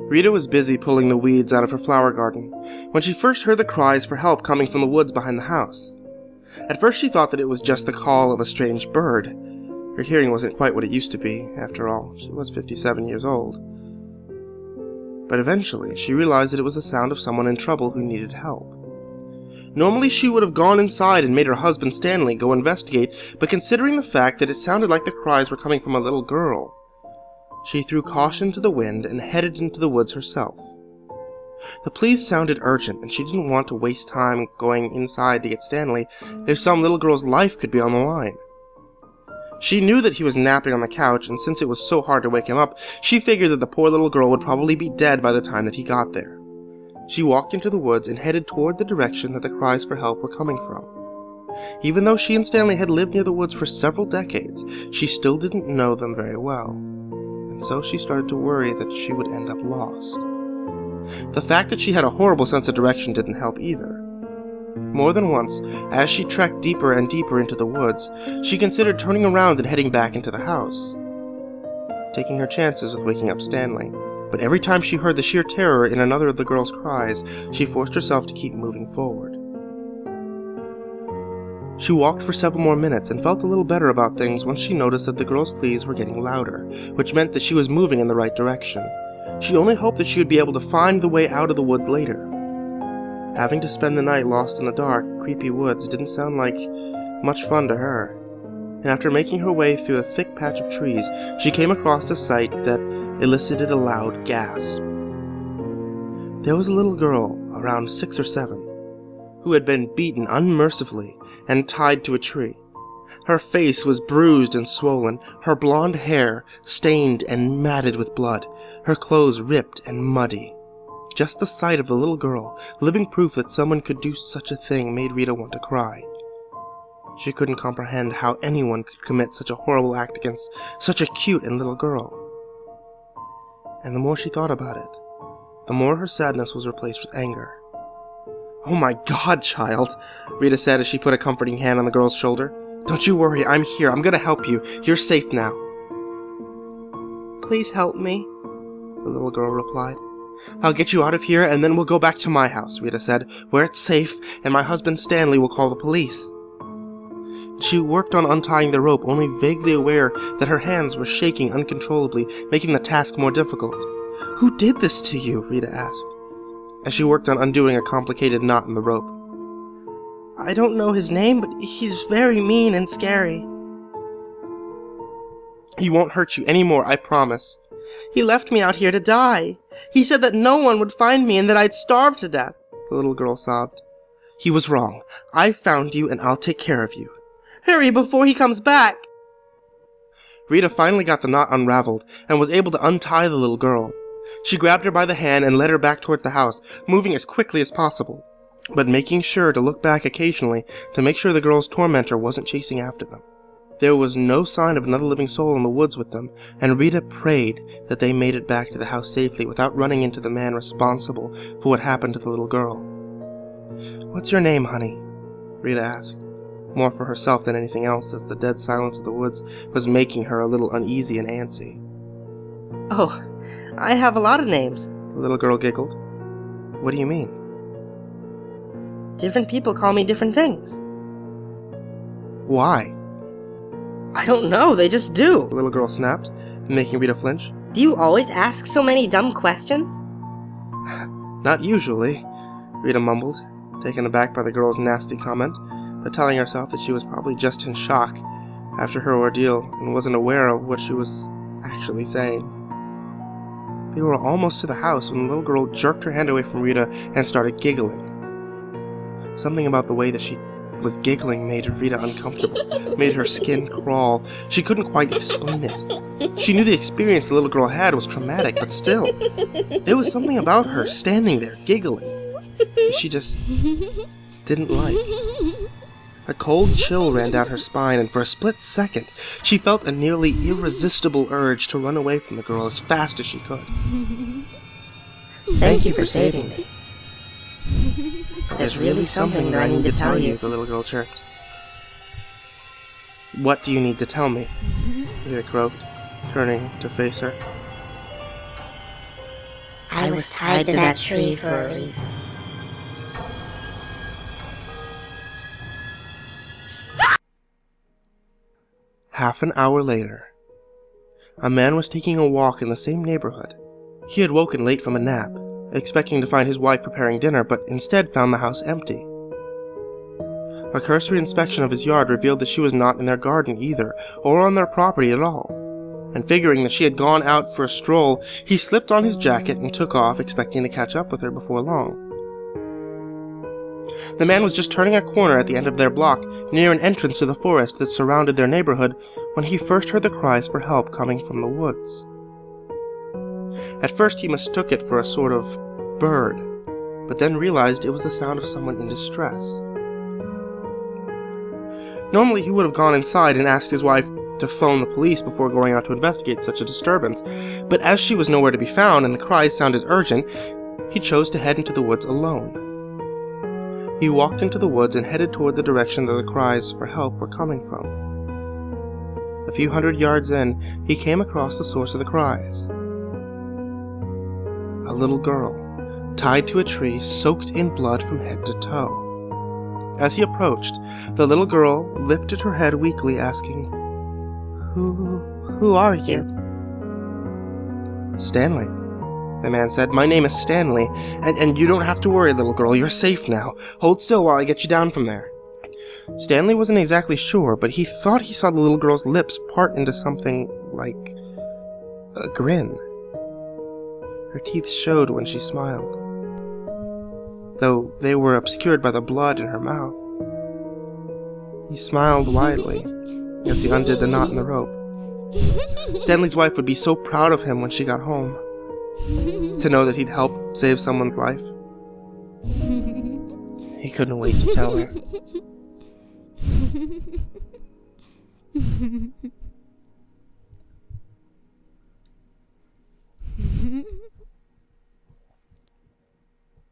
Rita was busy pulling the weeds out of her flower garden when she first heard the cries for help coming from the woods behind the house. At first she thought that it was just the call of a strange bird. Her hearing wasn't quite what it used to be, after all. She was 57 years old. But eventually she realized that it was the sound of someone in trouble who needed help. Normally she would have gone inside and made her husband Stanley go investigate, but considering the fact that it sounded like the cries were coming from a little girl, she threw caution to the wind and headed into the woods herself. The pleas sounded urgent, and she didn't want to waste time going inside to get Stanley if some little girl's life could be on the line. She knew that he was napping on the couch, and since it was so hard to wake him up, she figured that the poor little girl would probably be dead by the time that he got there. She walked into the woods and headed toward the direction that the cries for help were coming from. Even though she and Stanley had lived near the woods for several decades, she still didn't know them very well, and so she started to worry that she would end up lost. The fact that she had a horrible sense of direction didn't help either. More than once, as she trekked deeper and deeper into the woods, she considered turning around and heading back into the house, taking her chances with waking up Stanley. But every time she heard the sheer terror in another of the girl's cries, she forced herself to keep moving forward. She walked for several more minutes and felt a little better about things once she noticed that the girl's pleas were getting louder, which meant that she was moving in the right direction. She only hoped that she would be able to find the way out of the woods later. Having to spend the night lost in the dark, creepy woods didn't sound like much fun to her. And after making her way through a thick patch of trees, she came across a sight that elicited a loud gasp. There was a little girl, around 6 or 7, who had been beaten unmercifully and tied to a tree. Her face was bruised and swollen, her blonde hair stained and matted with blood, her clothes ripped and muddy. Just the sight of the little girl, living proof that someone could do such a thing, made Rita want to cry. She couldn't comprehend how anyone could commit such a horrible act against such a cute and little girl. And the more she thought about it, the more her sadness was replaced with anger. "Oh my God, child," Rita said as she put a comforting hand on the girl's shoulder. "Don't you worry, I'm here. I'm gonna help you. You're safe now." "Please help me," the little girl replied. "I'll get you out of here, and then we'll go back to my house," Rita said, "where it's safe, and my husband Stanley will call the police." She worked on untying the rope, only vaguely aware that her hands were shaking uncontrollably, making the task more difficult. "Who did this to you?" Rita asked, as she worked on undoing a complicated knot in the rope. "I don't know his name, but he's very mean and scary." "He won't hurt you anymore, I promise." "He left me out here to die. He said that no one would find me and that I'd starve to death," the little girl sobbed. "He was wrong. I found you and I'll take care of you." "Hurry before he comes back!" Rita finally got the knot unraveled and was able to untie the little girl. She grabbed her by the hand and led her back towards the house, moving as quickly as possible, but making sure to look back occasionally to make sure the girl's tormentor wasn't chasing after them. There was no sign of another living soul in the woods with them, and Rita prayed that they made it back to the house safely without running into the man responsible for what happened to the little girl. "What's your name, honey?" Rita asked, more for herself than anything else, as the dead silence of the woods was making her a little uneasy and antsy. "Oh, I have a lot of names," the little girl giggled. "What do you mean?" "Different people call me different things." "Why?" "I don't know, they just do," the little girl snapped, making Rita flinch. "Do you always ask so many dumb questions?" "Not usually," Rita mumbled, taken aback by the girl's nasty comment, but telling herself that she was probably just in shock after her ordeal and wasn't aware of what she was actually saying. They were almost to the house when the little girl jerked her hand away from Rita and started giggling. Something about the way that she was giggling made Rita uncomfortable, made her skin crawl. She couldn't quite explain it. She knew the experience the little girl had was traumatic, but still, there was something about her standing there giggling that she just didn't like. A cold chill ran down her spine, and for a split second, she felt a nearly irresistible urge to run away from the girl as fast as she could. "Thank you for saving me." There's really something that I need to tell you, the little girl chirped. What do you need to tell me? Rita croaked, turning to face her. I was tied to that tree for a reason. Half an hour later, a man was taking a walk in the same neighborhood. He had woken late from a nap, expecting to find his wife preparing dinner, but instead found the house empty. A cursory inspection of his yard revealed that she was not in their garden either, or on their property at all. And figuring that she had gone out for a stroll, he slipped on his jacket and took off, expecting to catch up with her before long. The man was just turning a corner at the end of their block, near an entrance to the forest that surrounded their neighborhood, when he first heard the cries for help coming from the woods. At first he mistook it for a sort of bird, but then realized it was the sound of someone in distress. Normally he would have gone inside and asked his wife to phone the police before going out to investigate such a disturbance, but as she was nowhere to be found and the cries sounded urgent, he chose to head into the woods alone. He walked into the woods and headed toward the direction that the cries for help were coming from. A few hundred yards in, he came across the source of the cries. A little girl, tied to a tree, soaked in blood from head to toe. As he approached, the little girl lifted her head weakly, asking, Who are you? Stanley, the man said. My name is Stanley, and you don't have to worry, little girl. You're safe now. Hold still while I get you down from there. Stanley wasn't exactly sure, but he thought he saw the little girl's lips part into something like a grin. Her teeth showed when she smiled, though they were obscured by the blood in her mouth. He smiled widely as he undid the knot in the rope. Stanley's wife would be so proud of him when she got home, to know that he'd helped save someone's life. He couldn't wait to tell her.